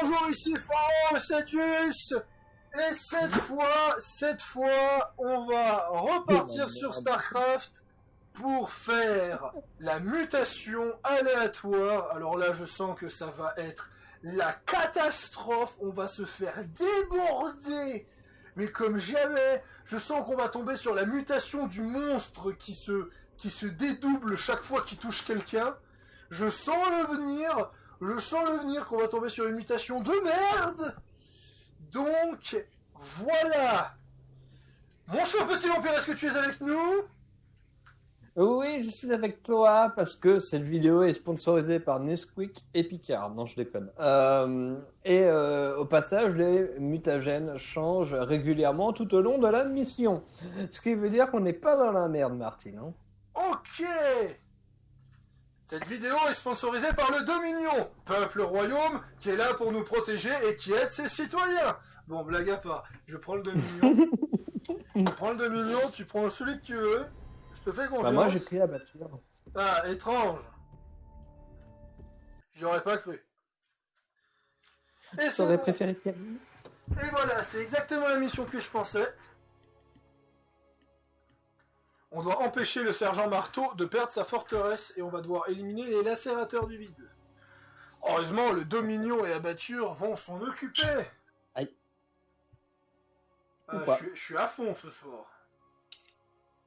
bonjour, ici Pharaon Sadius. Et cette fois, on va repartir sur StarCraft pour faire la mutation aléatoire. Alors là, je sens que ça va être la catastrophe. On va se faire déborder. Mais comme jamais, je sens qu'on va tomber sur la mutation du monstre qui se dédouble chaque fois qu'il touche quelqu'un. Je sens le venir qu'on va tomber sur une mutation de merde. Donc, voilà. Mon cher petit vampire, est-ce que tu es avec nous? Oui, je suis avec toi parce que cette vidéo est sponsorisée par Nesquik et Picard. Non, je déconne. Au passage, les mutagènes changent régulièrement tout au long de la mission. Ce qui veut dire qu'on n'est pas dans la merde, Martine. Hein. Ok. Cette vidéo est sponsorisée par le Dominion, peuple royaume qui est là pour nous protéger et qui aide ses citoyens. Bon, blague à part, je prends le Dominion. Je prends le Dominion, tu prends celui que tu veux. Je te fais confiance. Bah moi, j'ai pris la batture. Ah, étrange. J'aurais pas cru. Et T'aurais bon. préféré Pierre. Et voilà, c'est exactement la mission que je pensais. On doit empêcher le sergent Marteau de perdre sa forteresse et on va devoir éliminer les lacérateurs du vide. Heureusement, le Dominion et la Abatture vont s'en occuper. Aïe. Je suis à fond ce soir.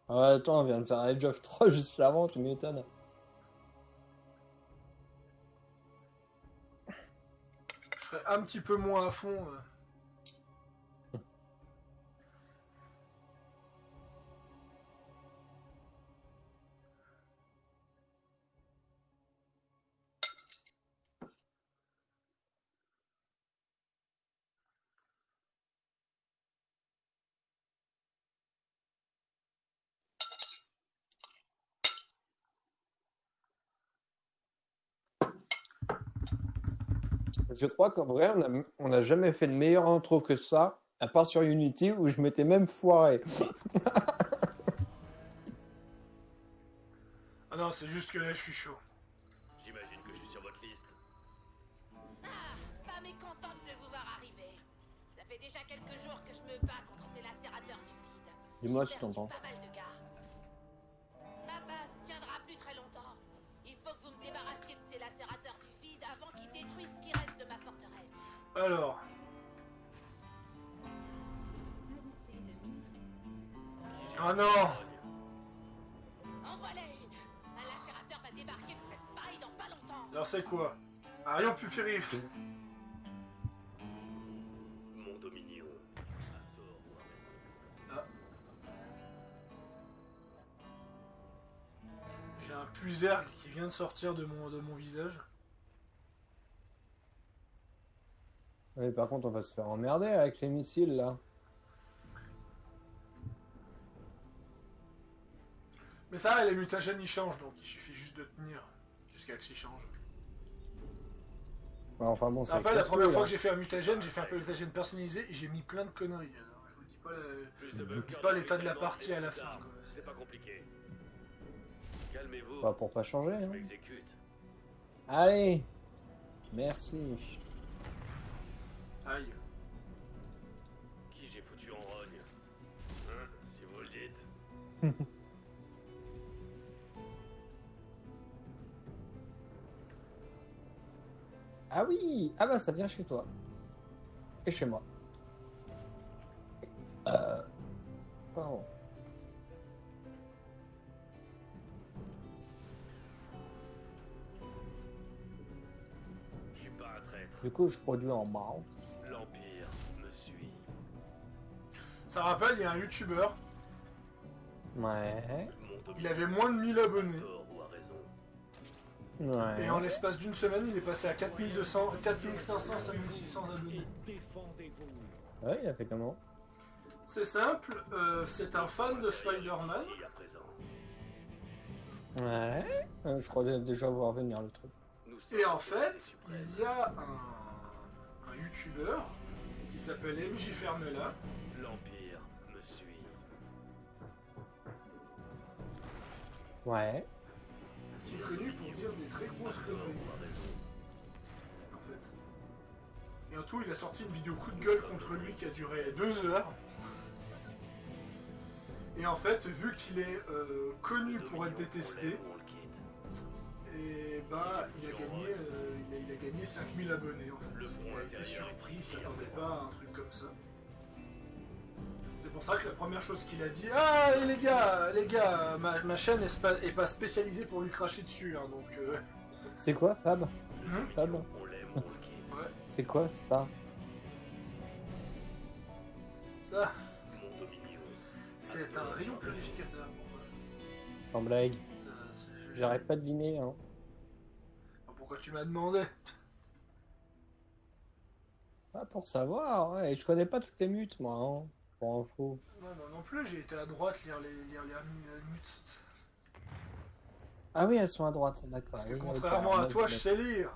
Ah, attends, on vient de faire Age of 3 juste avant, tu m'étonnes. Je serais un petit peu moins à fond. Je crois qu'en vrai, on n'a jamais fait de meilleure intro que ça, à part sur Unity où je m'étais même foiré. Ah non, c'est juste que là, je suis chaud. J'imagine que je suis sur votre liste. Ah, pas mécontente de vous voir arriver. Ça fait déjà quelques jours que je me bats contre ces lacérateurs du vide. Dis-moi J'ai si perdu t'entends. pas mal de gars. Ma base tiendra plus très longtemps. Il faut que vous me débarrassiez de ces lacérateurs du vide avant qu'ils détruisent ce qui reste de ma forteresse. Alors. Oh non. En voilà une. Un lacérateur va débarquer de cette paille dans pas longtemps. Alors c'est quoi? Un rayon pulvérif. Mon Dominion. À tort ou à raison. Ah. J'ai un puisergue qui vient de sortir de mon visage. Oui, par contre, on va se faire emmerder avec les missiles là. Mais ça, les mutagènes ils changent, donc il suffit juste de tenir jusqu'à ce qu'ils changent. Ouais, enfin bon, Ça rappelle la première fois que j'ai fait un mutagène, j'ai fait un peu mutagène personnalisé et j'ai mis plein de conneries. Alors, je vous dis pas l'état de la partie à la fin. Quoi. C'est pas compliqué. Calmez-vous. Bah, pour pas changer. Je Hein. m'exécute. Allez, merci. Aïe. Qui j'ai foutu en rogne? Hein, si vous le dites. Ah oui, ah bah ça vient chez toi et chez moi. Pardon. Je suis pas un traître. Du coup, je produis en mouse. L'Empire me suit. Ça rappelle, il y a un youtubeur, Mon Ouais. il Dominion. avait moins de 1000 abonnés. À tort ou à raison. Ouais. Et en l'espace d'une semaine, il est passé à 4200, 4500, 5600 abonnés. Ouais, il a fait comment? C'est simple, c'est un fan de Spider-Man. Qui à présent? Ouais. Je crois déjà voir venir le truc. Nous sommes Et en fait, suprêmes. il y a un youtubeur qui s'appelle MJ Fernella. L'Empire me suit. Ouais. Qui est connu pour dire des très grosses conneries. À raison. En fait. tout, il a sorti une vidéo coup de gueule contre lui qui a duré 2 heures. Et en fait, vu qu'il est connu pour être détesté, et bah il a gagné 5000 abonnés en fait. Il a été surpris, il s'attendait pas à un truc comme ça. C'est pour ça que la première chose qu'il a dit, ah et les gars, ma chaîne est pas spécialisée pour lui cracher dessus, hein, donc. C'est quoi, Fab? Fab? On l'aime, Wallkid. Ouais, C'est quoi ça? ça, Mon Dominion. c'est un rayon purificateur. Sans blague. Ça, J'arrête pas de deviner, hein. Pourquoi tu m'as demandé? Ah, pour savoir, ouais. Je connais pas toutes les mutes, moi, hein. Pour info. Ouais, moi non plus, j'ai été à droite lire les mutes. Ah oui, elles sont à droite, d'accord. Parce que Oui, contrairement ok. à toi, je sais lire.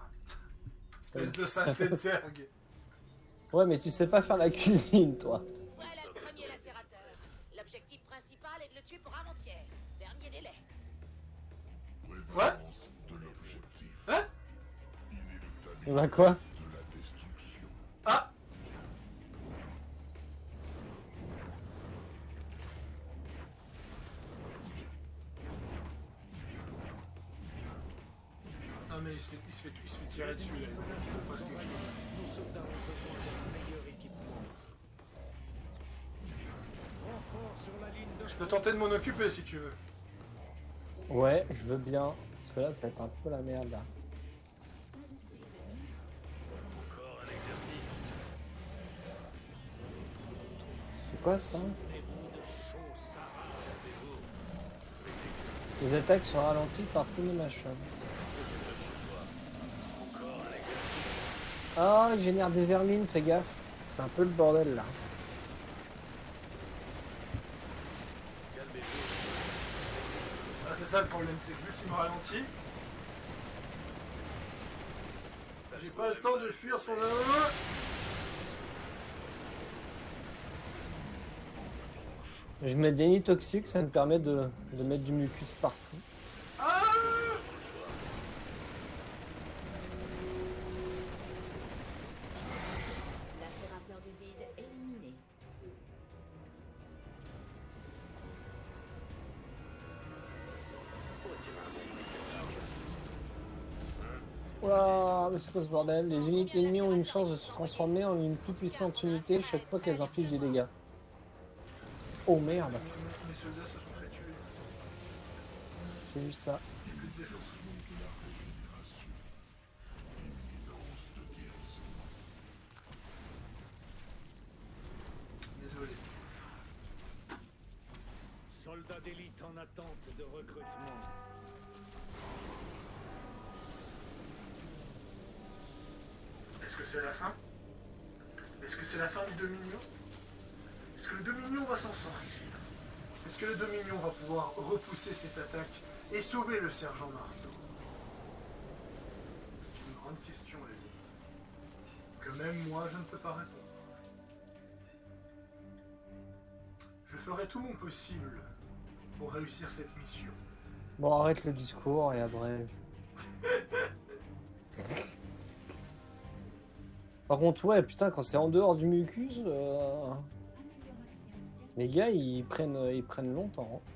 Espèce de saleté de zerg. Ouais, mais tu sais pas faire la cuisine, toi. Voilà le premier lacérateur. L'objectif principal est de le tuer pour avant-hier. Dernier délai. Ouais? Hein? Et bah quoi? Ah! Non mais il se fait tirer dessus là, il faut qu'il fasse quelque chose. Nos soldats ont besoin d'un meilleur équipement. Renfort sur la ligne de Je peux tenter de m'en occuper si tu veux. Ouais, je veux bien. Parce que là, ça va être un peu la merde, là. Encore un exercice. C'est quoi, ça? des roues de chaud Sahara. Les attaques sont ralenties par tous les machins. Ah, il génère des vermines, fais gaffe. C'est un peu le bordel, là. Ah c'est ça le problème, c'est que vu qu'il me ralentit, j'ai pas le temps de fuir son... Je mets des nids toxiques, ça me permet de mettre du mucus partout. Ah! Lacérateur du vide éliminé. Ouah, mais c'est quoi ce bordel? Les unités ennemies ont une chance de se transformer en une plus puissante unité chaque fois qu'elles infligent des dégâts. Oh merde, Mes soldats se sont fait tuer. j'ai vu ça. J'ai plus de défense. Désolé. Soldats d'élite en attente de recrutement. Est-ce que c'est la fin? Est-ce que c'est la fin du Dominion? Est-ce que le Dominion va s'en sortir? Est-ce que le Dominion va pouvoir repousser cette attaque et sauver le sergent Marteau? C'est une grande question, les amis. Que même moi, je ne peux pas répondre. Je ferai tout mon possible pour réussir cette mission. Bon, arrête le discours et abrège. Par contre, ouais, putain, quand c'est en dehors du mucus, les gars, ils prennent longtemps. Hein.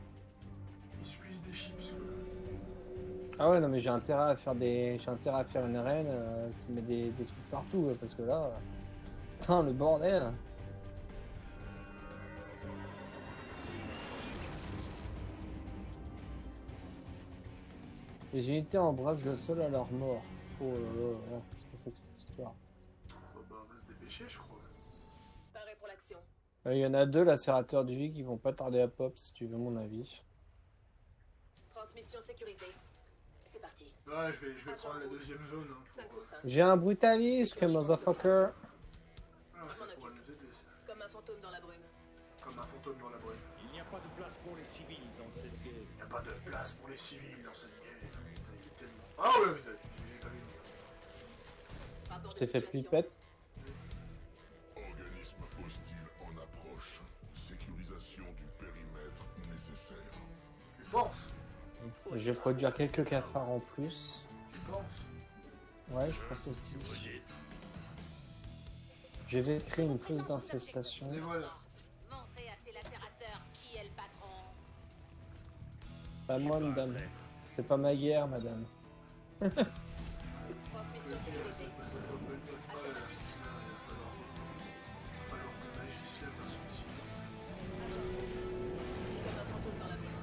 Ils suivent des chips. Ah ouais, non, mais j'ai intérêt à faire une reine qui met des trucs partout, parce que là, putain, le bordel. Les unités embrassent le sol à leur mort. Oh là là, là, qu'est-ce que c'est que cette histoire? Oh bah, on va se dépêcher, je crois. Paré pour l'action. Il y en a deux lacérateurs du vide qui vont pas tarder à pop, si tu veux mon avis. Transmission sécurisée. C'est parti. Ouais, je vais prendre la deuxième zone. Hein, 5 sur 5. J'ai un brutalisque, motherfucker. Ah, ça pourrait nous aider, ça. Comme un fantôme dans la brume. Comme un fantôme dans la brume. Il n'y a pas de place pour les civils dans cette guerre. Il n'y a pas de place pour les civils dans cette guerre. T'inquiète tellement. Ah ouais, vous avez pas vu. Rapport Je de t'ai fait situation. pipette. Organisme hostile en approche. Sécurisation du périmètre nécessaire. Tu penses? Je vais produire quelques cafards en plus. Tu penses? Ouais, je pense aussi. Wallkid. Je vais créer une fausse d'infestation. Et voilà. Montrez à ces lacérateurs qui est le patron. Pas moi, madame. C'est pas ma guerre, madame. Transmission sécurisée. Ça peut pas. Il va falloir qu'on agisse là par souci. Comme un fantôme dans la main.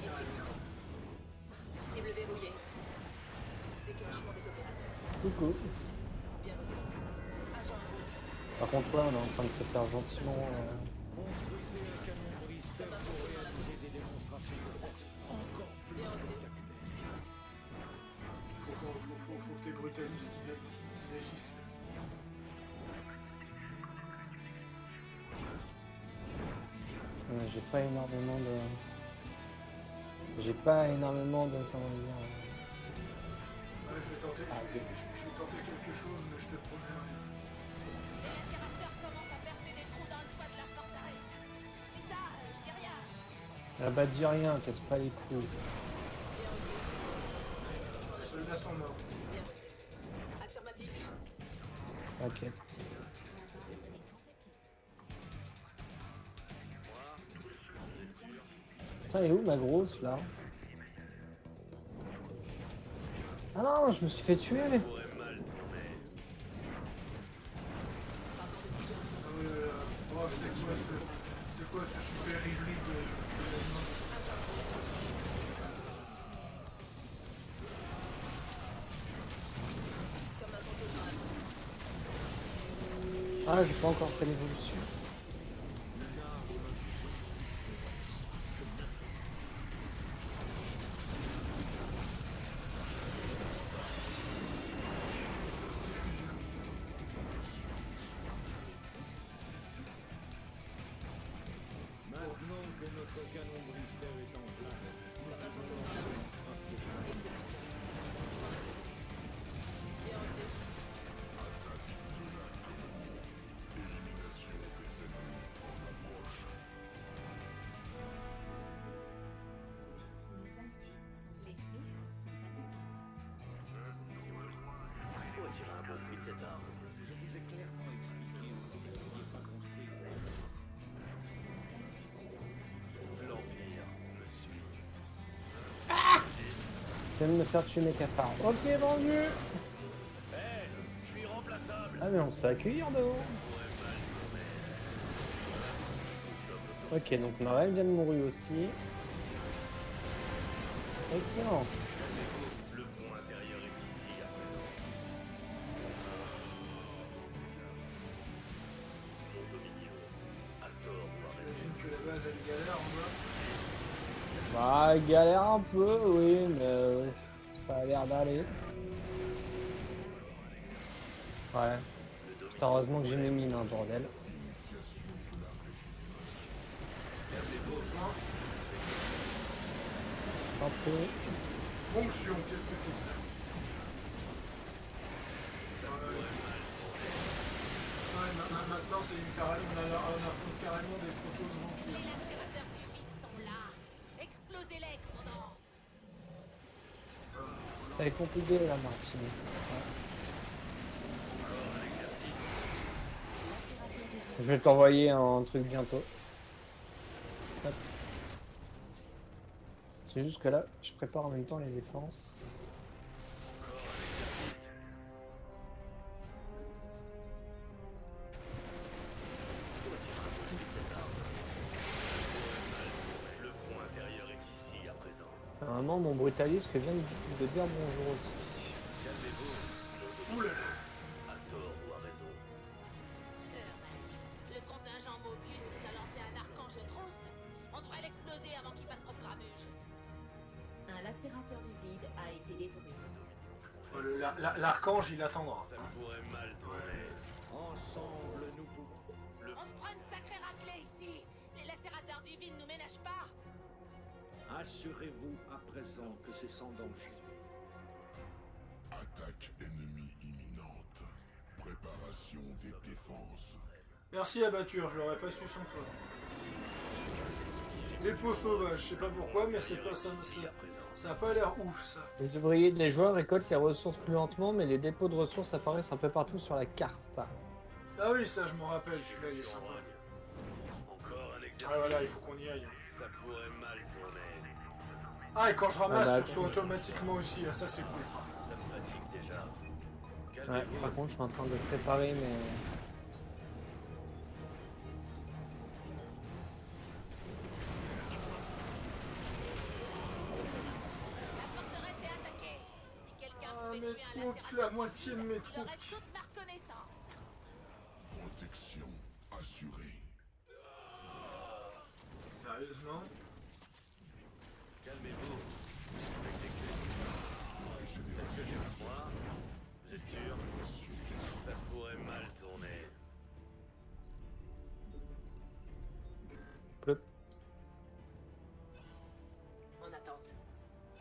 Exécution. Cible verrouillée. Déclenchement des opérations. Coucou. Bien reçu. Agent en route. Par contre, là, on est en train de se faire gentiment. Construisez un canon Brister pour réaliser des démonstrations de force encore plus Bien reçu. spectaculaires. Faut que tes brutalistes qu'ils agissent. J'ai pas énormément de. J'ai pas énormément de. Comment dire. Ouais, je vais tenter quelque chose, mais je te promets rien. Les lacérateurs commencent à percer des trous dans le toit de la forteresse. C'est ça, je dis rien. Ah bah dis rien, casse pas les couilles. Les soldats sont morts. Bien reçu. Affirmatif. T'inquiète. Putain, elle est où ma grosse là? Ah non, je me suis fait tuer. Pourrait mal tourner. Oh, c'est quoi ce super hybride Ah, j'ai pas encore fait l'évolution. Maintenant que notre canon Brister est en place, nous pouvons lancer un Exécution. Bien reçu. Élimination des ennemis en approche. Nos alliés, les groupes, sont attaqués. Faut tirer un bon prix de cette arme. Je vous ai clairement expliqué que vous ne pouviez pas construire. L'Empire me suit. Je viens de me faire tuer mes cafards. Ok, vendu. Je suis remplaçable. Ah, mais on se fait accueillir dehors. Ok, donc ma reine vient de mourir aussi. Excellent. Le pont intérieur est ici à présent. Mon dominion. À tort ou à raison. J'imagine que la base elle galère en bas. Bah, il galère un peu, oui, mais ça a l'air d'aller. Ouais. Putain, heureusement que j'ai mes mines, hein, bordel. Merci pour le soin. Je t'en prie. Ponction, qu'est-ce que c'est que ça? Maintenant c'est littéralement, on affronte carrément des protos Les vampires. lacérateurs du vide sont là. Explosez-les, commandant. Elle est compliquée la Martine. Ouais. Je vais t'envoyer un truc bientôt. Hop. C'est juste que là, je prépare en même temps les défenses. Le pont intérieur est ici à présent. Normalement, mon brutaliste vient de dire bonjour aussi. Calmez-vous. Oula. À tort ou à raison. Le contingent Mobius nous a lancé un archange trousse. On devrait l'exploser avant qu'il fasse trop de grabuge. Un lacérateur du vide a été détruit. L'archange il attendra. Ça pourrait mal tourner. Ensemble, nous pouvons. On se prend une sacrée raclée ici. Les lacérateurs du vide nous ménagent pas. Assurez-vous à présent que c'est sans danger. Attaque ennemie imminente. Préparation des défenses. Merci Abatture, je l'aurais pas su sans toi. Dépôt sauvage, je sais pas pourquoi, mais c'est pas ça a pas l'air ouf ça. Les ouvriers les joueurs récoltent les ressources plus lentement, mais les dépôts de ressources apparaissent un peu partout sur la carte. Ah oui, ça je m'en rappelle, celui-là il est sympa. Encore un exercice. Ah voilà, il faut qu'on y aille. Ça pourrait mal tourner. Ah, et quand je ramasse, Ah bah, tu reçois automatiquement aussi, là, ça c'est cool. Ça me fatigue déjà. Ouais, Calmez-vous. par contre, je suis en train de préparer mes. La forteresse est attaquée. Si quelqu'un Ah, pouvait mes tuer un troupes, lacérateur la moitié de mes il troupes. aurait toute ma reconnaissance. Protection assurée. Sérieusement? Calmez-vous. Est-ce que j'ai un moi? Vous êtes sûr? Ça pourrait mal tourner. Pleup. En attente.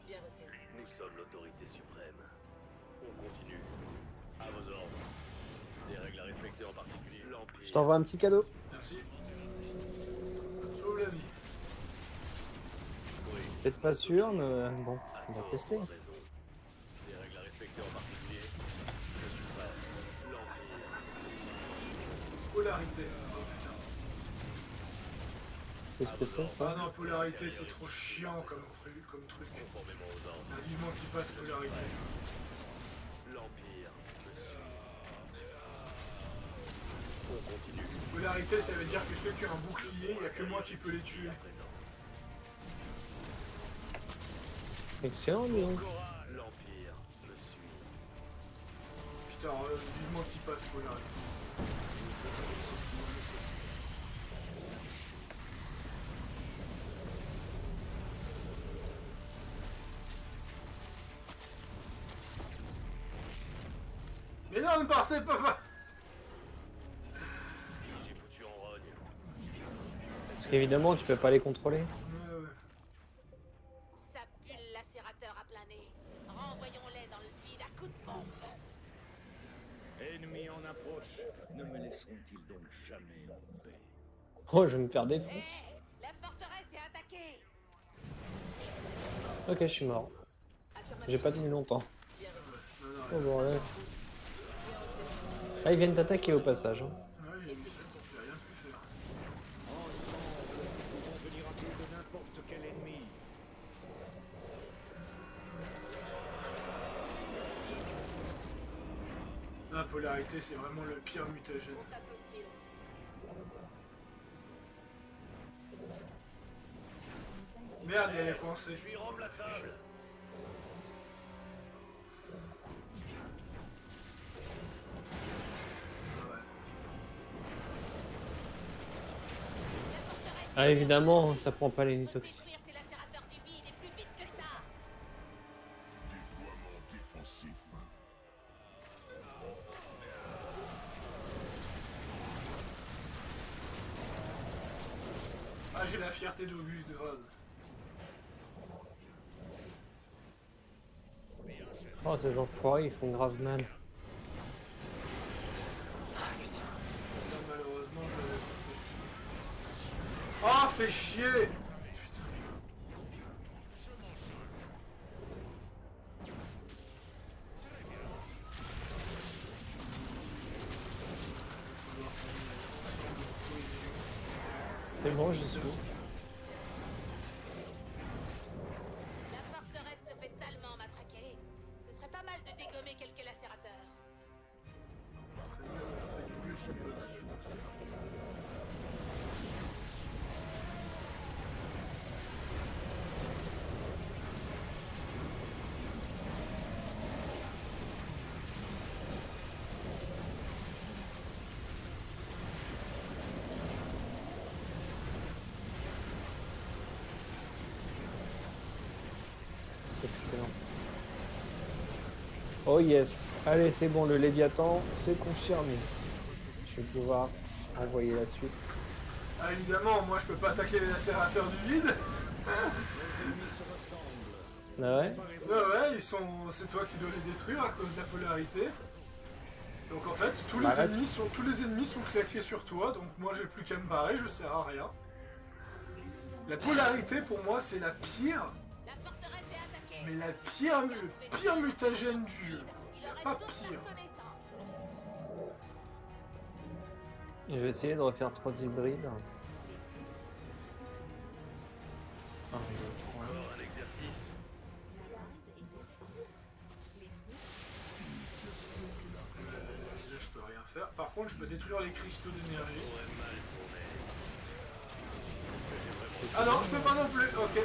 Bien reçu. Nous sommes l'autorité suprême. On continue. À vos ordres. Des règles à respecter en particulier. L'Empire. Je t'envoie un petit cadeau. Merci. Sauve la vie. Oui. Peut-être pas sûr, mais bon, on va Tort, tester. raison. Des règles à respecter en particulier. Je suis prêt. L'Empire. Polarité. Oh putain. Qu'est-ce que c'est Ah ça? non, polarité c'est trop chiant comme truc. Conformément aux ordres. Ah, vivement qu'il passe polarité. L'Empire. On continue. Polarité ça veut dire que ceux qui ont un bouclier, il n'y a que moi qui peux les tuer. Excellent, dis donc. L'Empire me suit. Putain, vivement qu'il passe polarité. Mais non, ne partez pas! J'ai foutu en rogne. Parce qu'évidemment, tu peux pas les contrôler. Ouais. Ça pue le lacérateur à plein nez. Renvoyons-les dans le vide à coups de pompe. Ennemis en approche. Ne me laisseront-ils donc jamais en paix? Oh, je vais me faire Hé, défoncer. la forteresse est attaquée. Ok, je suis mort. J'ai pas tenu longtemps. Oh bordel. Ah, ils viennent t'attaquer au passage. Hein. Ouais, j'ai vu ça, j'ai rien pu faire. Ensemble, nous pouvons venir à bout de n'importe quel ennemi. La polarité, c'est vraiment le pire mutagène. Contact hostile. Merde, elle est coincée. Je lui rompe la table. Ouais. Ah, évidemment, ça prend pas les nids Faut toxiques. détruire ces lacérateurs du vide et plus vite que ça. Déploiement défensif. Ah, j'ai la fierté d'Auguste de Rhodes. Oh, ces enfoirés, ils font grave mal. Ça, malheureusement, je l'avais pas fait. Ah, fais chier! Putain. Ensemble, en cohésion. C'est bon, j'y suis. La forteresse se fait salement matraquer. Ce serait pas mal de dégommer quelques lacérateurs. C'est du but, je veux. Excellent. Oh yes. Allez, c'est bon, le Léviathan, c'est confirmé. Je vais pouvoir envoyer la suite. Ah, évidemment, moi je peux pas attaquer les lacérateurs du vide. Ah ouais? Ouais, ils sont. C'est toi qui dois les détruire à cause de la polarité. Donc en fait, tous Bah, les là, ennemis sont claqués sur toi, donc moi j'ai plus qu'à me barrer, je sers à rien. La polarité pour moi c'est la pire, La forteresse est attaquée. mais le pire mutagène du jeu. Il Y a aurait pas toute ma pire. reconnaissance. Je vais essayer de refaire 3 hybrides. 1, 2, 3. Encore un exercice. Là, je peux rien faire. Par contre, je peux détruire les cristaux d'énergie. Aurait mal tourné. Ah non, je peux pas non plus. Ok.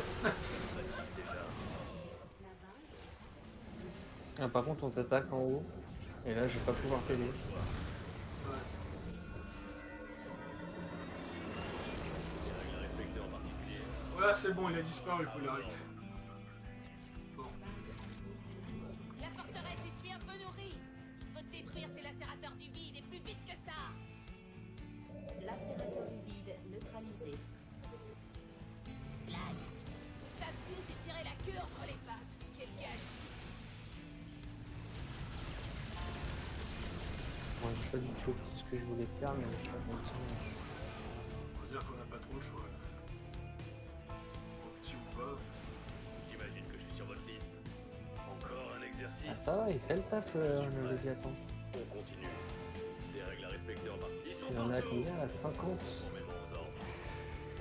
Ah, par contre, on t'attaque en haut. Et là, je vais pas pouvoir t'aider. Voilà, c'est bon, il a disparu, Polarite. Bon. La forteresse est un peu nourrie. Il faut détruire ces lacérateurs du vide et plus vite que ça. Lacérateur du vide neutralisé. Blague. Ça pue, c'est tirer la queue entre les pattes. Quel gâchis. Bon, j'ai pas du tout c'est ce que je voulais faire, mais je vais pas faire ça. On va dire qu'on n'a pas trop le choix. Là. Petit ou pas. J'imagine que je suis sur votre liste. Encore un exercice. Ah, ça va, il fait le taf, le Léviathan. On continue. Des règles à respecter en partie. Ils sont Il y en a partout. combien là? 50? Conformément aux ordres.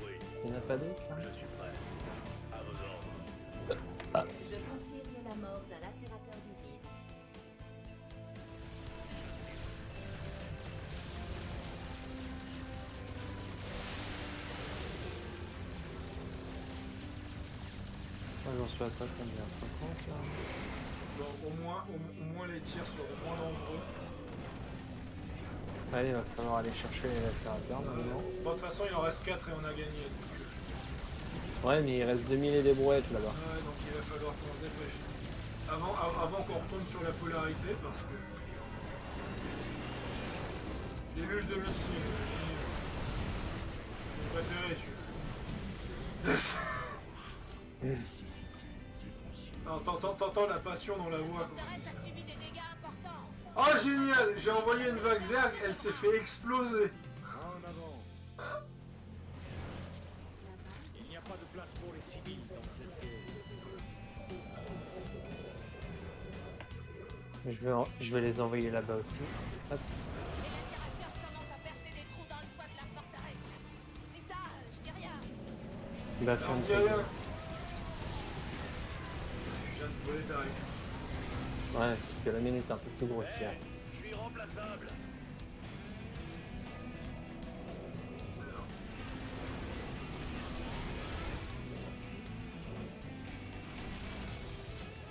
Oui, Il n'y en a pas d'autres là? je suis prêt. À vos ordres. Je confirme la mort d'un lacérateur du vide. Moi j'en suis à ça combien? 50 là? Bon, au moins les tirs seront moins dangereux. Allez, il va falloir aller chercher les lacérateurs maintenant. Bon, de toute façon, il en reste 4 et on a gagné. Donc, Ouais, mais il reste 2000 et des brouettes là-bas. ouais, donc il va falloir qu'on se dépêche. Avant qu'on retourne sur la polarité, parce que... Les luges de missiles, mon préféré, tu vois. Non, t'entends la passion dans la voix, La comment on dit forteresse ça. a subi des dégâts importants. Oh génial, j'ai envoyé une vague zerg, elle s'est fait exploser. En avant. Il n'y a pas de place pour les civils dans cette guerre. Je vais les envoyer là-bas aussi. Hop. Les lacérateurs commencent à percer des trous dans le toit de la forteresse. Je dis ça, je dis rien. Il va Alors, faire on une dit seconde. rien. Je viens de voler ta règle. Ouais, parce que la mienne est un peu plus grossière. Je suis remplaçable.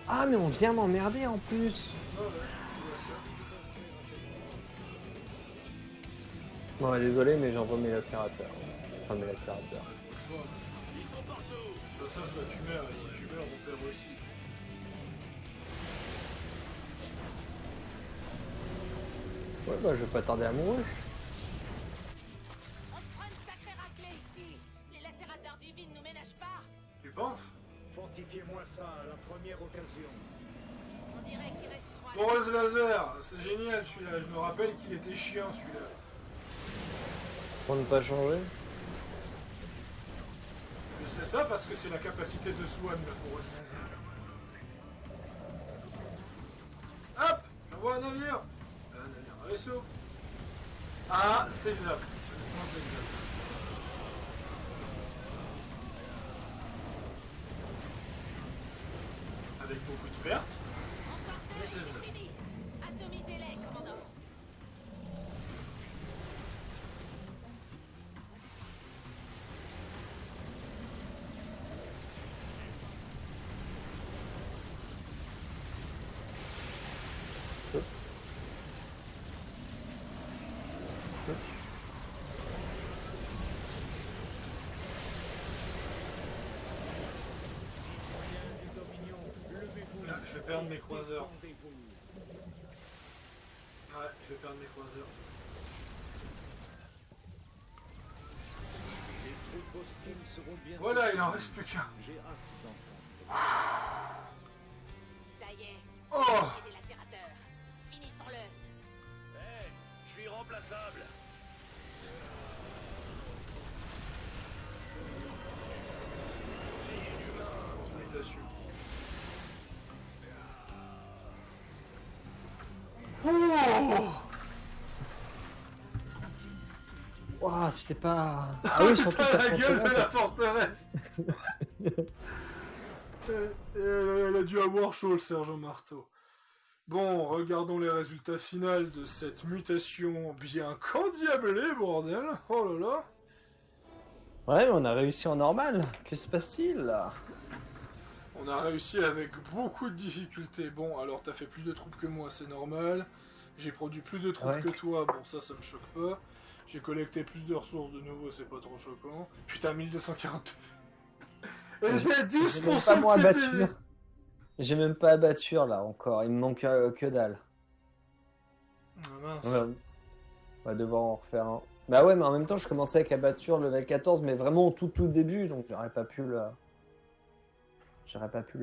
Ah, mais on vient m'emmerder en plus. Oh ouais, je vois ça. Bon, ouais, désolé, mais j'envoie mes lacérateurs. Enfin, mes lacérateurs. Pas le choix. Ils sont partout. Soit ça, soit tu meurs, et si tu meurs, on perd aussi. Ouais, bah, je vais pas tarder à mourir. On se prend une sacrée raclée ici. Les lacérateurs du vide nous ménagent pas. Tu penses? Fortifiez-moi ça à la première occasion. On dirait qu'il reste 3. Forest laser, c'est génial celui-là. Je me rappelle qu'il était chiant celui-là. Pour ne pas changer. Je sais ça parce que c'est la capacité de Swan, la Forest laser. Hop, j'envoie un navire. Un vaisseau. Ah, c'est faisable. Honnêtement, c'est faisable. Avec beaucoup de pertes. Encore deux, Mais c'est et faisable. fini. Atomisez-les, commandant. Citoyens du Dominion, levez-vous. Ah, je vais perdre mes croiseurs. Défendez-vous. Ouais, je vais perdre mes croiseurs. Les troupes hostiles seront bien. Voilà, il en reste plus qu'un. J'ai hâte d'entendre. Ça y est. Oh, Et des lacérateurs. Finissons-le. Hé, je suis remplaçable. transmutation. Oh, Ouah, c'était pas. Ah oui, surtout Putain, ta la gueule de forteresse. la forteresse. Elle a dû avoir chaud, le sergent Marteau. Bon, regardons les résultats finaux de cette mutation bien qu'endiablée, bordel. Oh là là. Ouais, mais on a réussi en normal. Que se passe-t-il là? On a réussi avec beaucoup de difficultés. Bon, alors t'as fait plus de troupes que moi, c'est normal. J'ai produit plus de troupes Ouais. que toi, bon ça me choque pas. J'ai collecté plus de ressources de nouveau, c'est pas trop choquant. Putain, 1240. Et j'ai J'ai même 10% pas mon de CPV. abatture. J'ai même pas abatture là encore. Il me manque que dalle. Ah, mince. On va devoir en refaire un. Bah ouais, mais en même temps, je commençais avec abatture level 14, mais vraiment au tout début, donc j'aurais pas pu le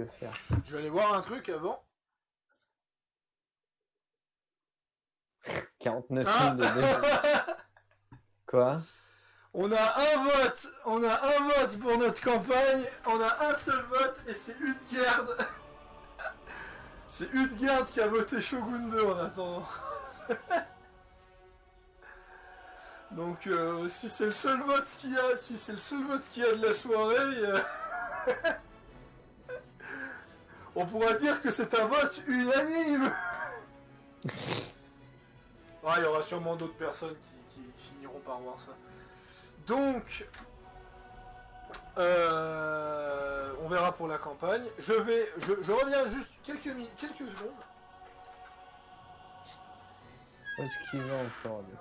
faire. Je vais aller voir un truc avant. 49 000 Ah de dégâts. Quoi? on a un vote pour notre campagne, on a un seul vote et c'est Utgard. C'est Utgard qui a voté Shogun 2 en attendant. Donc si c'est le seul vote qu'il y a, si c'est le seul vote qu'il y a de la soirée, on pourra dire que c'est un vote unanime. Ah, il y aura sûrement d'autres personnes qui finiront par voir ça. Donc, on verra pour la campagne. Je reviens juste quelques secondes. Où est-ce qu'ils ont encore lui?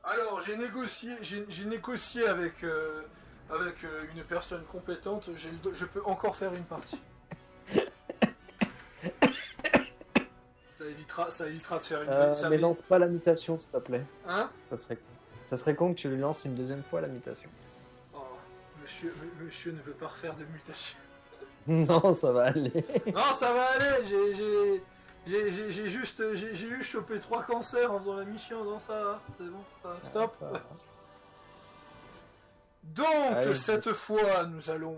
Alors, j'ai négocié avec une personne compétente. Je peux encore faire une partie. Ça évitera de faire une. Mais lance pas la mutation, s'il te plaît. Hein? Ça serait con que tu lui lances une deuxième fois la mutation. Oh, monsieur ne veut pas refaire de mutation. Non, ça va aller. Non, ça va aller. J'ai eu chopé 3 cancers en faisant la mission. Non, ça va. C'est bon. Stop. Ça va. Donc Allez, cette fois, nous allons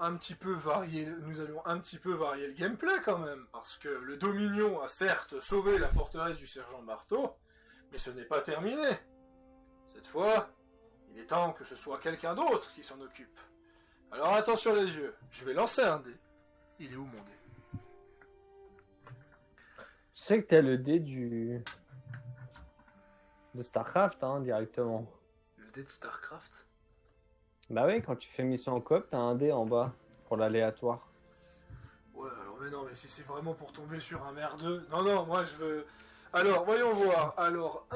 un petit peu varier le gameplay quand même, parce que le Dominion a certes sauvé la forteresse du sergent Marteau, mais ce n'est pas terminé. Cette fois, il est temps que ce soit quelqu'un d'autre qui s'en occupe. Alors attention les yeux, je vais lancer un dé. Il est où mon dé? Tu sais que t'as le dé de StarCraft, hein, directement. Le dé de StarCraft? Bah oui, quand tu fais mission en coop, t'as un dé en bas pour l'aléatoire. Ouais, alors mais non, mais si c'est vraiment pour tomber sur un merdeux... Non, moi je veux... Alors, voyons voir. Alors,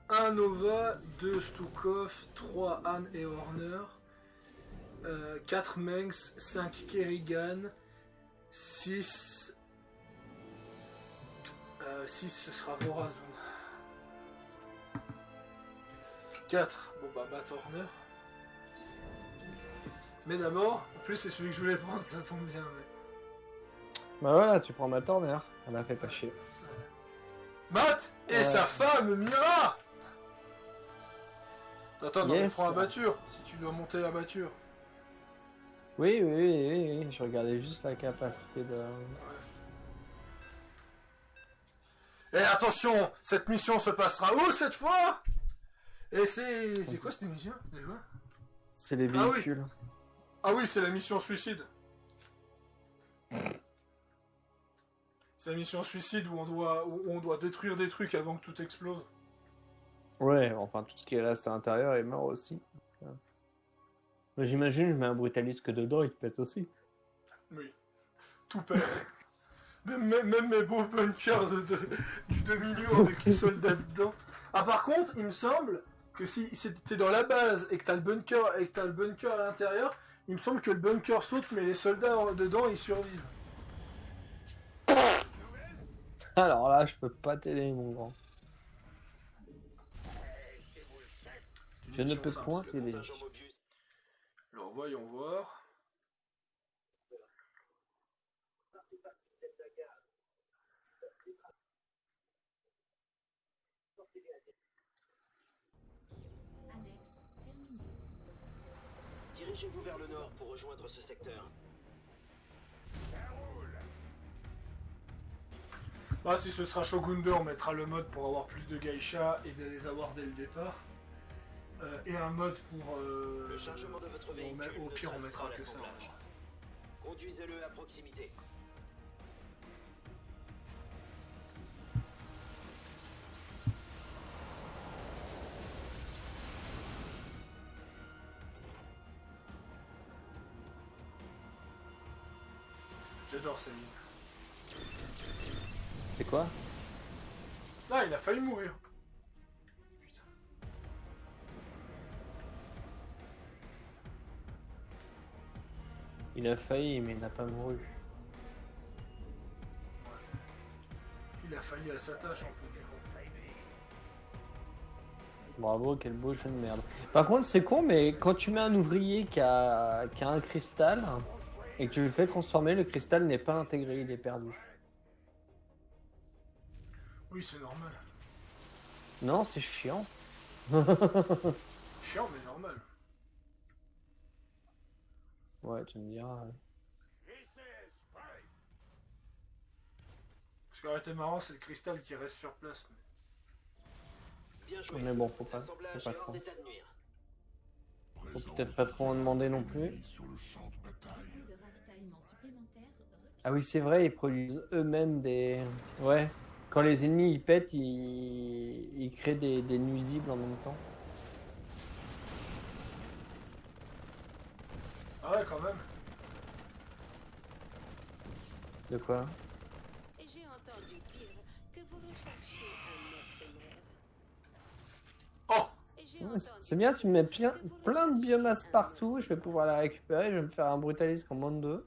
1 Nova, 2 Stukov, 3 Anne et Horner, 4 Mengs, 5 Kerrigan, 6... 6 ce sera Vorazun. 4, bon bah Matt Horner. Mais d'abord, en plus c'est celui que je voulais prendre, ça tombe bien. Mais... Bah voilà, tu prends ma Turner. Elle a fait pas chier. Matt et Ouais. sa femme Mira. Attends, non, mais Yes. prends la voiture, si tu dois monter la voiture. Oui. Je regardais juste la capacité de... Et attention, cette mission se passera où cette fois? Et c'est quoi cette mission déjà? C'est les Ah oui. véhicules. Ah oui, c'est la mission suicide. C'est la mission suicide où on doit détruire des trucs avant que tout explose. Ouais, enfin tout ce qui reste à l'intérieur est mort aussi. J'imagine, je mets un brutaliste que dedans, il te pète aussi. Oui, tout pète. Même mes beaux bunkers du Dominion avec les soldats dedans. Ah par contre, il me semble que si t'es dans la base et que t'as le bunker à l'intérieur, il me semble que le bunker saute mais les soldats dedans ils survivent. Alors là, je peux pas t'aider, mon grand. Je ne peux point t'aider. Alors voyons voir. Dirigez-vous vers le nord pour rejoindre ce secteur. Ah, si ce sera Shogun 2, on mettra le mode pour avoir plus de geisha et de les avoir dès le départ. Et un mode pour... Le chargement de votre véhicule au pire, on ne mettra traversera que ça. l'assemblage. Conduisez-le à proximité. J'adore Céline. C'est quoi? Ah, il a failli mourir. Putain. Il a failli, mais il n'a pas mouru. Il a failli à sa tâche, on peut dire. Bravo, quel beau jeu de merde. Par contre, c'est con, mais quand tu mets un ouvrier qui a un cristal et que tu le fais transformer, le cristal n'est pas intégré, il est perdu. Oui, c'est normal. Non, c'est chiant. Chiant, mais normal. Ouais, tu me diras. Ce qui aurait été marrant, c'est le cristal qui reste sur place. Bien joué. Mais bon, faut pas L'assemblage est trop. hors d'état de nuire. Faut peut-être pas trop en demander non plus. Sur le champ de bataille. De ravitaillement supplémentaire requis. Ah oui, c'est vrai, ils produisent eux-mêmes des... Ouais, quand les ennemis ils pètent, ils créent des nuisibles en même temps. Ah ouais, quand même. De quoi? J'ai entendu dire que vous recherchiez un mercenaire. Oh! Et j'ai Ouais, entendu c'est bien, tu me mets plein, que vous plein de recherchiez biomasse un partout, je vais pouvoir la récupérer, je vais me faire un brutaliste commande 2.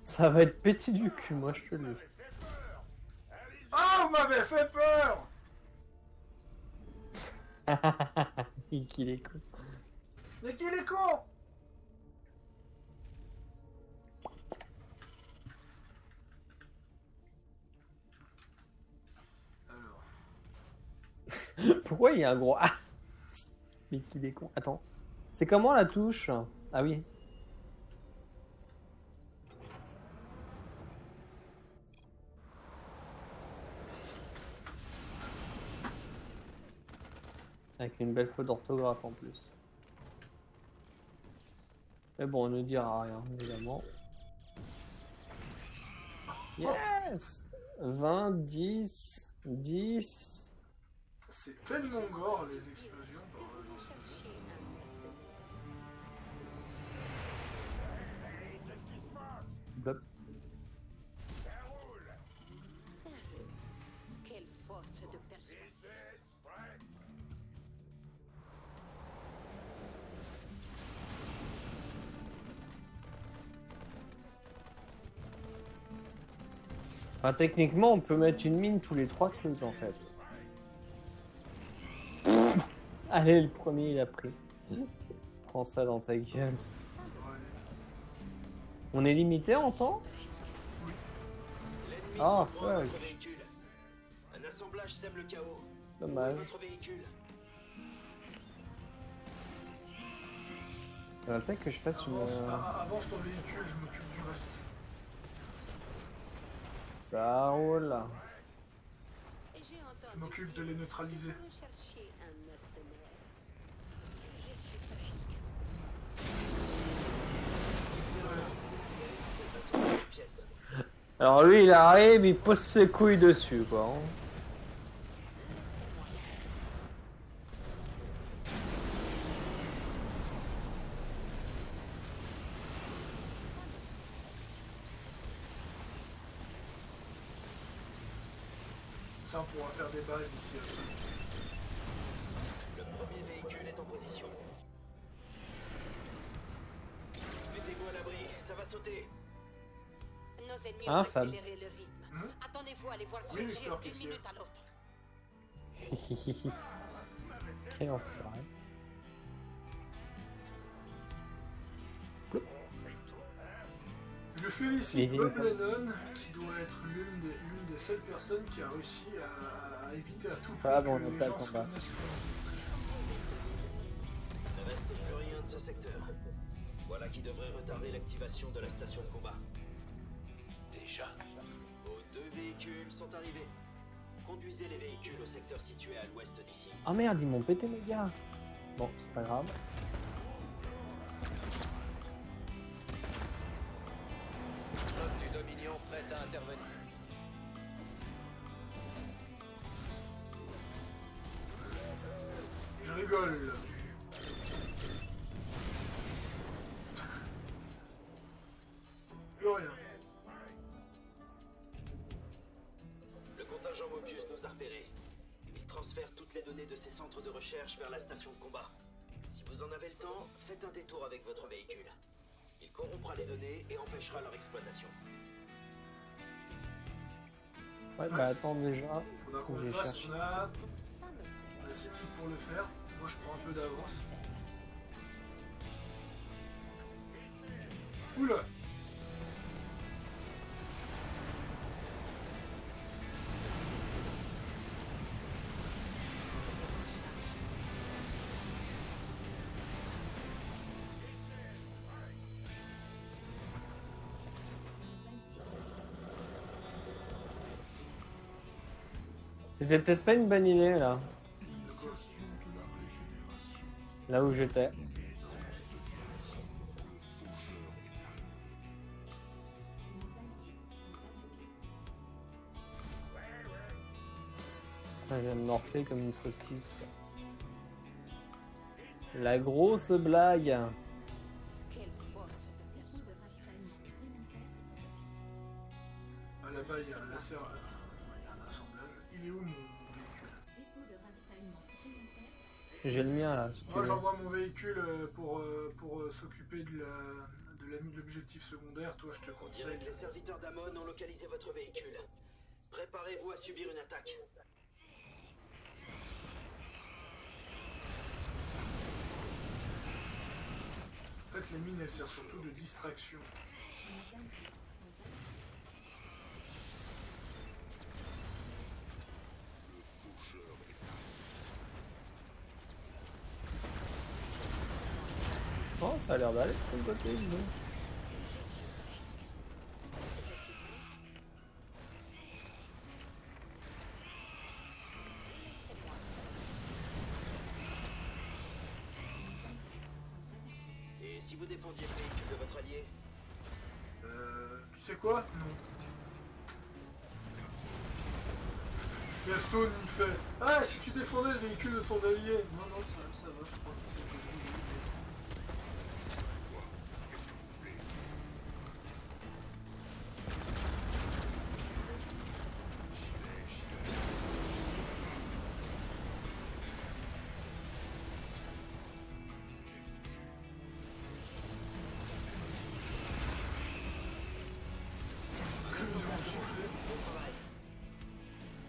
Ça va être pété du cul, moi je te le dis. Ah, vous m'avez fait peur! Qu'il est con. Mais qu'il est con! Alors... Pourquoi il y a un gros... Ah mais qu'il est con. Attends. C'est comment la touche? Ah oui. Avec une belle faute d'orthographe en plus. Mais bon, on ne dira rien, évidemment. Yes! 20, 10, 10... C'est tellement gore, les explosions. que vous recherchiez un mercenaire. Blop. Quelle force de persuasion. Enfin, techniquement, on peut mettre une mine tous les 3 trucs en fait. Allez, le premier il a pris. Prends ça dans ta gueule. On est limité en temps? L'ennemi Ah, se prend à fuck. votre véhicule. Un assemblage sème le chaos. Dommage. Votre véhicule. Il faudrait peut-être que je fasse une... Avance ton véhicule, je m'occupe du reste. Ça roule. Et j'ai entendu Je m'occupe de dire les neutraliser. que vous recherchiez un mercenaire. Je suis presque. Cette assemblage de pièces. Alors lui il arrive, il pose ses couilles dessus quoi. hein. Ça, on pourra faire des bases ici. Le premier véhicule est en position. Mettez-vous à l'abri, ça va sauter. Nos ennemis Hein, ont Fab? accéléré le rythme. Attendez-vous à les voir Oui, surgir Victor, d'une qu'est-ce qu'il y a minute à l'autre. Quel enfoiré. Je félicite Mais- Bob Lennon, qui doit être l'une des seules personnes qui a réussi à éviter à tout prix Ah bon, que on est les pas gens le se combat. connaissent. Ne reste plus rien de ce secteur. Voilà qui devrait retarder l'activation de la station de combat. Déjà? Vos 2 véhicules sont arrivés. Conduisez les véhicules au secteur situé à l'ouest d'ici. Oh merde, ils m'ont pété mes gars. Bon, c'est pas grave. Flotte du Dominion prête à intervenir. Je rigole. Plus rien. Le contingent Mobius nous a repérés. Il transfère toutes les données de ses centres de recherche vers la station de combat. Si vous en avez le temps, faites un détour avec votre véhicule. Il corrompra les données et empêchera leur exploitation. Ouais, bah attends déjà. Faudra qu'on Je le fasse. cherche. On a 6 minutes pour le faire. Moi, je prends un peu d'avance. Oula! C'était peut-être pas une bonne idée là. Là où j'étais. Ça vient de morfler comme une saucisse. Quoi. La grosse blague. Quelle force. Dépôt de ravitaillement supplémentaire. Ah, là-bas, il y a un laser. Il y a un assemblage. Il est où mon véhicule? Dépôt de ravitaillement supplémentaire. J'ai le mien là. Si tu Moi, veux. j'envoie mon véhicule pour s'occuper de l'objectif secondaire. Toi, je te On dirait conseille. que les serviteurs d'Amon ont localisé votre véhicule. Préparez-vous à subir une attaque. En fait, les mines, elles servent surtout de distraction. Oh, ça a l'air d'aller de ton côté, dis donc. Et si vous défendiez le véhicule de votre allié? Tu sais quoi? Non. Gaston, il me fait. Ah, si tu défendais le véhicule de ton allié. Non, non, ça va, je crois que c'est fait.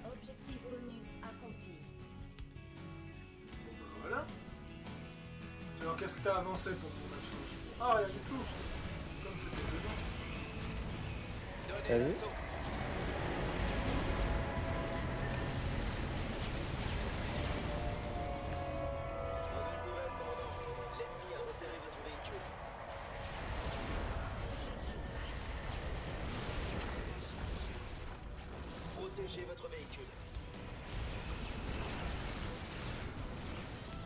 Objectif bonus accompli. Bon, bah voilà. Alors, qu'est-ce que t'as avancé pour mon absence? Ah, rien du tout. Comme c'était dedans. T'as Donnez vu? l'assaut. Mauvaise nouvelle, commandant. L'ennemi a repéré votre véhicule. Protégez votre véhicule.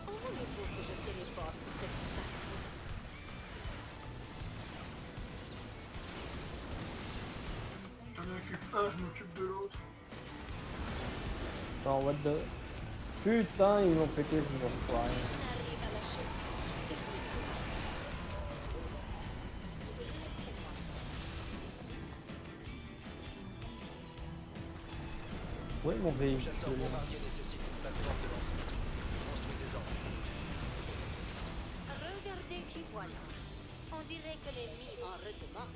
Où voulez-vous que je téléporte pour cette station? J'en occupe un, je m'occupe de l'autre. Attends, what the... Putain, ils m'ont pété ce enfoiré. Arrive à lâcher. Où est mon Le véhicule? chasseur bombardier nécessite une plateforme de lancement. Construisez-en. Regardez qui voilà. On dirait que l'ennemi en redemande.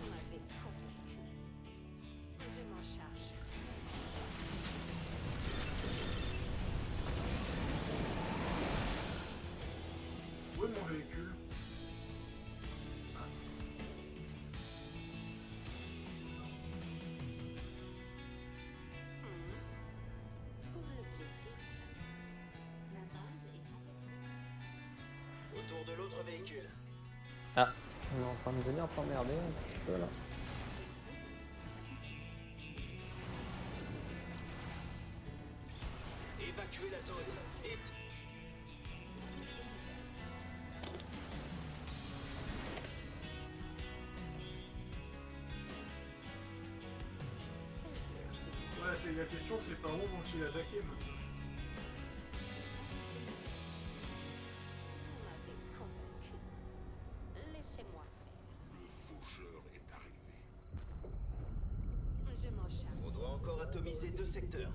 Vous m'avez convaincu. Je m'en charge. Où est mon véhicule? Pour le plaisir. La Autour de l'autre véhicule. Ah, on est en train de venir t'emmerder un petit peu là. Évacuez la zone. Vite. Ouais, c'est la question, c'est par où vont-ils attaquer maintenant? Vous m'avez convaincu. Laissez-moi Le faucheur est arrivé. faire. Je m'en charge. On doit encore atomiser 2 secteurs.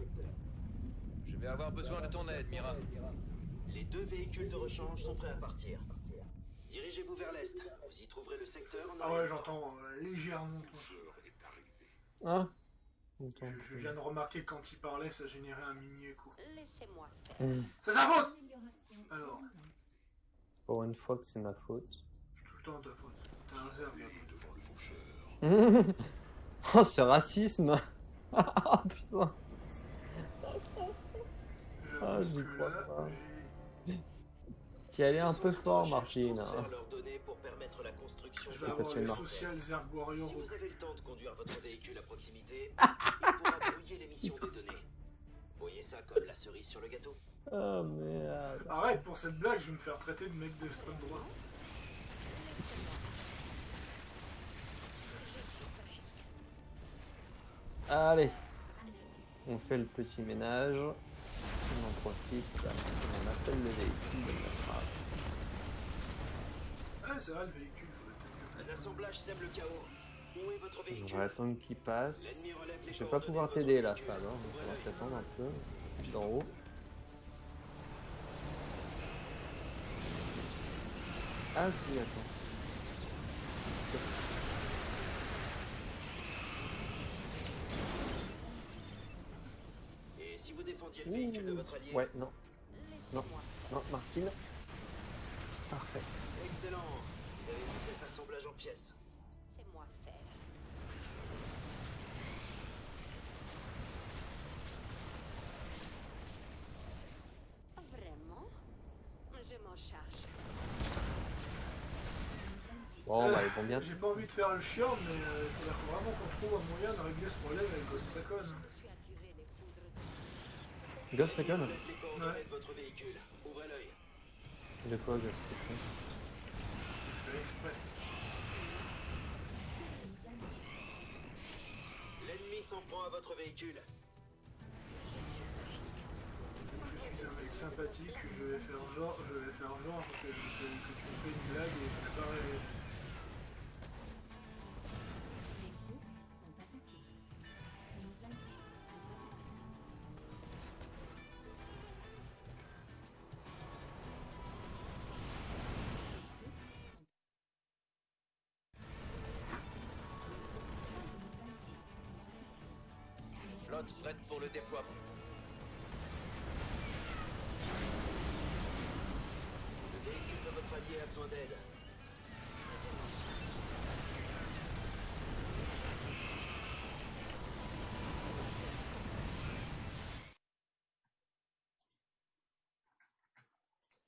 Je vais avoir besoin de ton aide, Mira. Les 2 véhicules de rechange sont prêts à partir. Dirigez-vous vers l'est. Vous y trouverez le secteur en Ah ouais, arrière. j'entends légèrement. Le faucheur est arrivé. Ah. Attends. Je viens de remarquer que quand il parlait, ça générait un mini-écho. Laissez-moi faire. C'est sa faute! Amélioration. Alors, Pour une fois que c'est ma faute. c'est tout le temps ta faute. T'as un zerg, Et devant le faucheur, Oh, ce racisme. Ah putain. Ah, j'y crois pas. T'y allais un peu fort, Martine. Transfèrent leurs données pour permettre la construction Je de vais avoir les marqué. social zerg warrior. Si vous avez le temps de conduire votre véhicule à proximité, il pourra brouiller l'émission des données. Voyez ça comme la cerise sur le gâteau. Oh merde. Arrête, pour cette blague, je vais me faire traiter de mec d'extrême droite. Allez. On fait le petit ménage. On en profite. On appelle le véhicule de notre arme. Ah, c'est vrai, le véhicule, faudrait peut-être que Un assemblage sème le chaos. Où est votre Je véhicule? vais attendre qu'il passe. L'ennemi relève les Je vais pas coordonnées pouvoir de votre t'aider là, véhicule. cheval. Hein. Il va falloir Ouvrez t'attendre un peu. D'en haut. Ah si, attends. l'œil. Et si vous défendiez le véhicule de votre allié? Ouais, non. Laissez-moi. Non, Martine. Parfait. Excellent. Vous avez mis cet assemblage en pièces. Laissez-moi faire. Vraiment? Je m'en charge. Bon, bah, ils vont bien. J'ai pas envie de faire le chiant, mais il faudrait vraiment qu'on trouve un moyen de régler ce problème avec Ghost Recon. Je suis attiré les foudres de... Ghost Recon Relève les coordonnées de votre véhicule. Ouvrez l'œil. De quoi Ghost Recon? Je fais exprès. L'ennemi s'en prend à votre véhicule. Je suis un mec sympathique, je vais faire genre que tu me fais une blague et je vais pas réagir. Les groupes sont attaqués. Nos alliés sont attaqués. Flotte prête pour le déploiement. Le véhicule de votre allié a besoin d'aide.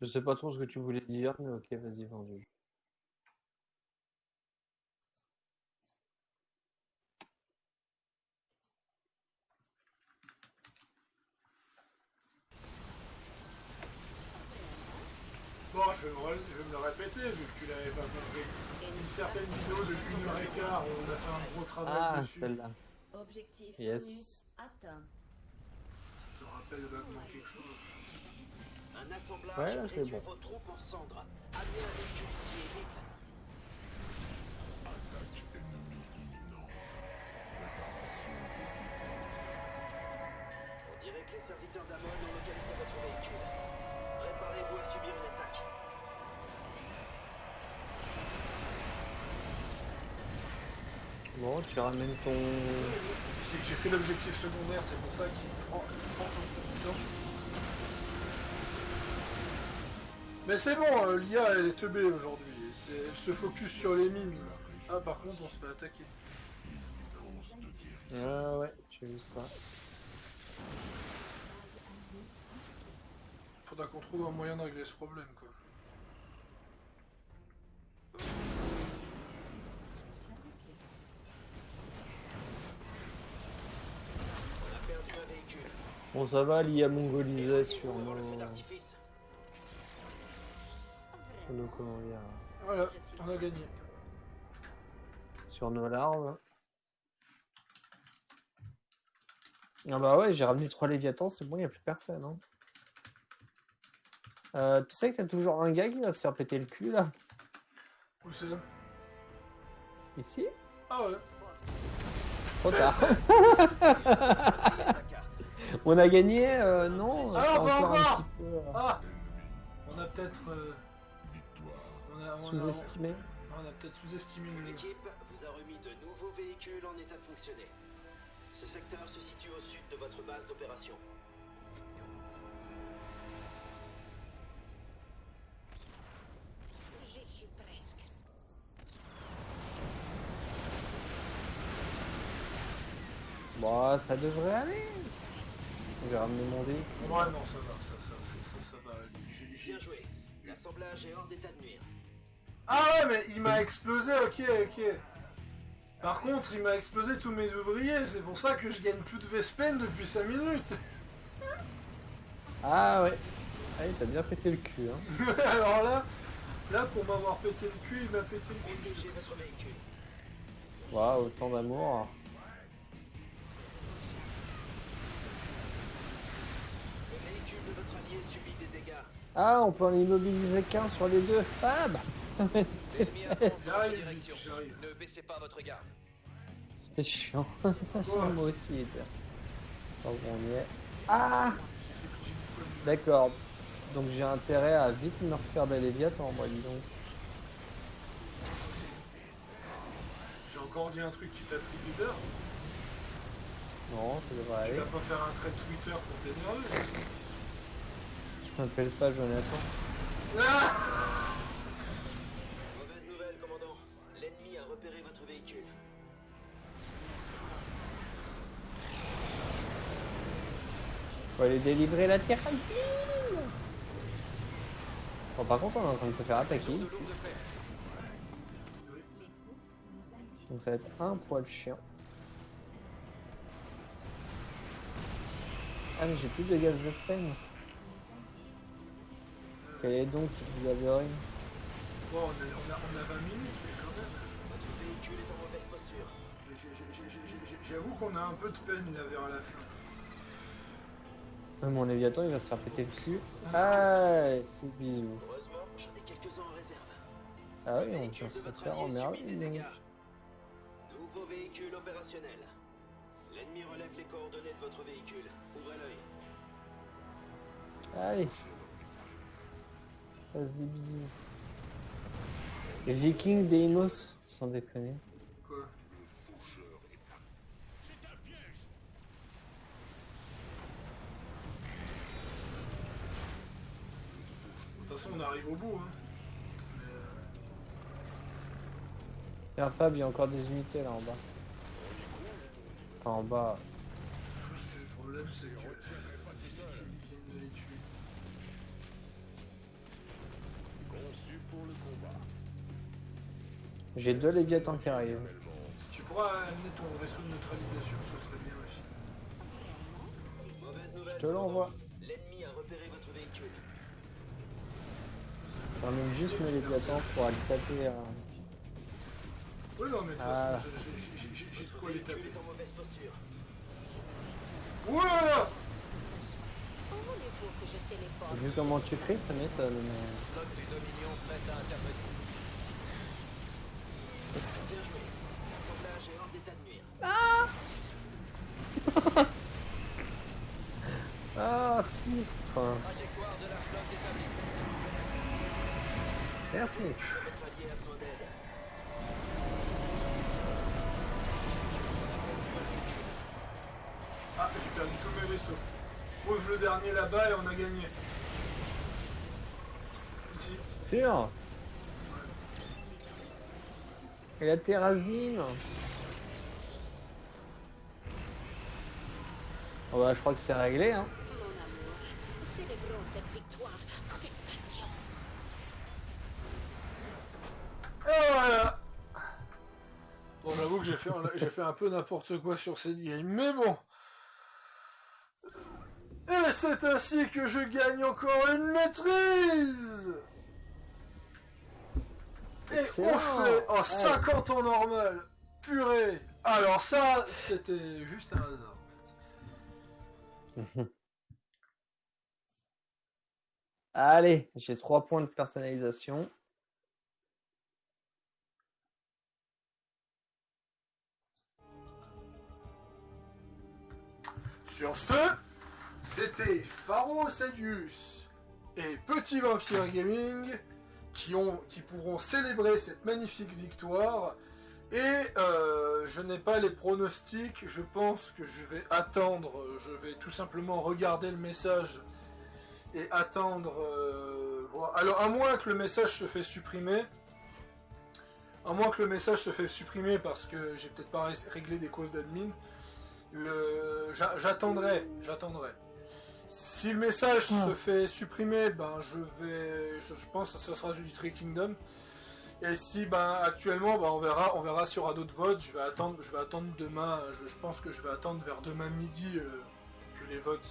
Je sais pas trop ce que tu voulais dire, mais ok, vas-y, vendu. Bon, je vais me le répéter vu que tu l'avais pas compris. Une certaine vidéo de 1h15 où on a fait un gros travail Ah, dessus. celle-là. Objectif Yes. bonus atteint. Je te rappelle vaguement quelque chose. Un assemblage Ouais, là, c'est réduit bon. vos troupes en cendres. Amenez un véhicule ici et vite. attaque ennemie imminente. Préparation des défenses. On dirait que les serviteurs d'Amon ont localisé votre véhicule. Préparez-vous à subir une attaque. Bon, tu ramènes ton... C'est que j'ai fait l'objectif secondaire, c'est pour ça qu'il prend un peu de temps. Mais c'est bon, l'IA elle est teubée aujourd'hui. Elle se focus sur les mines. Ah, par contre, on se fait attaquer. Ah ouais, j'ai vu ça. Faudra qu'on trouve un moyen de régler ce problème, quoi. Bon, ça va, l'IA mongolisait sur Pour le feu nos... d'artifice. Sur nos... Comment dire... Voilà, on a gagné. Sur nos larves. Ah bah ouais, j'ai ramené 3 Léviathans, c'est bon, il n'y a plus personne. Hein. Tu sais que t'as toujours un gars qui va se faire péter le cul, là? Où c'est? Ici? Ah ouais. Trop tard. Ta carte. On a gagné, non? Ah, c'est pas encore un encore. petit peu, Ah, on a peut-être... Victoire. sous-estimé. On a peut-être sous-estimé le... L'équipe vous a remis de nouveaux véhicules en état de fonctionner. Ce secteur se situe au sud de votre base d'opération. J'y suis presque. Bon, ça devrait aller. Je vais ramener mon dé. Ouais, non, ça va, ça va aller. Bien joué. L'assemblage est hors d'état de nuire. Ah ouais, mais il m'a explosé, ok. Par contre, il m'a explosé tous mes ouvriers, c'est pour ça que je gagne plus de Vespen depuis 5 minutes. Ah ouais. Allez, t'as bien pété le cul, hein. Alors là, pour m'avoir pété le cul, il m'a pété le cul. Dirigez votre véhicule. Waouh, autant d'amour. Le véhicule de votre allié subit des dégâts. Ah, on peut en immobiliser qu'un sur les deux. Fab. L'ennemi avance dans J'arrive, votre direction. j'arrive. Ne baissez pas votre garde. C'était chiant. Moi aussi. Tiens. Donc on y est. Ah, d'accord. Donc j'ai intérêt à vite me refaire des Léviathans, moi, dis donc. J'ai encore dit un truc qui t'a trigger. Non, ça devrait Tu aller. vas pas faire un trait Twitter pour t'énerver. Je m'appelle pas Jonathan. Ah Mauvaise nouvelle, commandant. L'ennemi a repéré votre véhicule. Faut aller délivrer la terracine. Bon, par contre, on est en train de se faire attaquer De ici. lourdes flèches. Donc ça va être un poil chiant. Ah mais j'ai plus de gaz Vespen. Quelle est donc cette Gathering? Bon, on a 20 minutes, mais quand même. Votre véhicule est en mauvaise posture. J'avoue qu'on a un peu de peine là vers la fin. Mon Léviathan il va se faire péter le cul. Ah, c'est bisous. Heureusement, j'en ai quelques-uns en réserve. Ah oui, Le on véhicule peut de se votre faire allié emmerder. subit des donc. dégâts. Nouveau véhicule opérationnel. L'ennemi relève les coordonnées de votre véhicule. Ouvrez l'œil. Allez. Passe des bisous. Les Vikings Deimos, sans déconner. Quoi? De toute façon, on arrive au bout, hein. Mais, Tiens Fab, il y a encore des unités là en bas. Enfin en bas. le problème, c'est que... ils viennent de les tuer. Conçu pour le combat. J'ai 2 Léviathans qui arrivent. Si tu pourras amener ton vaisseau de neutralisation, ce serait bien aussi. Mauvaise Je nouvelle. te l'envoie. L'ennemi a repéré votre véhicule. Je termine juste mes Léviathans pour aller taper. Oui, non, mais de toute Ah. façon, j'ai de quoi les Véhicule taper. est en mauvaise posture. Oulala! Où voulez-vous que je téléporte? Vu comment tu cries, ça m'étonne. Mais... Flotte du Dominion prête à intervenir. Bien joué. L'assemblage est hors d'état de nuire. Ah, fistre. Trajectoire de la flotte établie. Merci. Votre allié a besoin d'aide. Ah, j'ai perdu tous mes vaisseaux. Pose le dernier là-bas et on a gagné. Ici. Sûr. Et la terrazine. Oh bah, je crois que c'est réglé, hein. Mon amour, célébrons cette victoire avec passion. Et voilà. Bon, j'avoue que j'ai fait un peu n'importe quoi sur cette game, mais bon. Et c'est ainsi que je gagne encore une maîtrise. Et Excellent. on fait en 50 en normal. Purée. Alors ça, c'était juste un hasard. Allez, j'ai 3 points de personnalisation. Sur ce, c'était Pharo Sadius et Petit Vampire Gaming qui pourront célébrer cette magnifique victoire. Et je n'ai pas les pronostics, je pense que je vais attendre, je vais tout simplement regarder le message et attendre. Voir. Alors, à moins que le message se fait supprimer, parce que j'ai peut-être pas réglé des causes d'admin, j'attendrai. Si le message se fait supprimer, ben je pense que ce sera du Three Kingdom. Et si actuellement on verra s'il y aura d'autres votes. Je vais attendre demain. Je pense que je vais attendre vers demain midi que les votes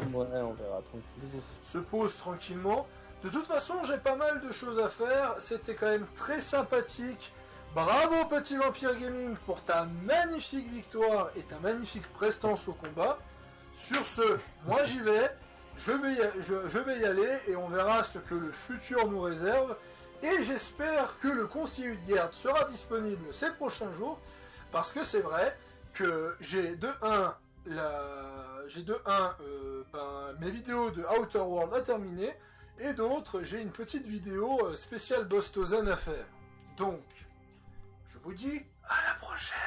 On verra tranquillement. se posent tranquillement. De toute façon, j'ai pas mal de choses à faire. C'était quand même très sympathique. Bravo Petit Vampire Gaming pour ta magnifique victoire et ta magnifique prestance au combat. Sur ce, moi j'y vais. Je vais y aller et on verra ce que le futur nous réserve. Et j'espère que le Conseiller de Garde sera disponible ces prochains jours, parce que c'est vrai que j'ai mes vidéos de Outer World à terminer, et d'autres, j'ai une petite vidéo spéciale Bostozan à faire. Donc, je vous dis à la prochaine.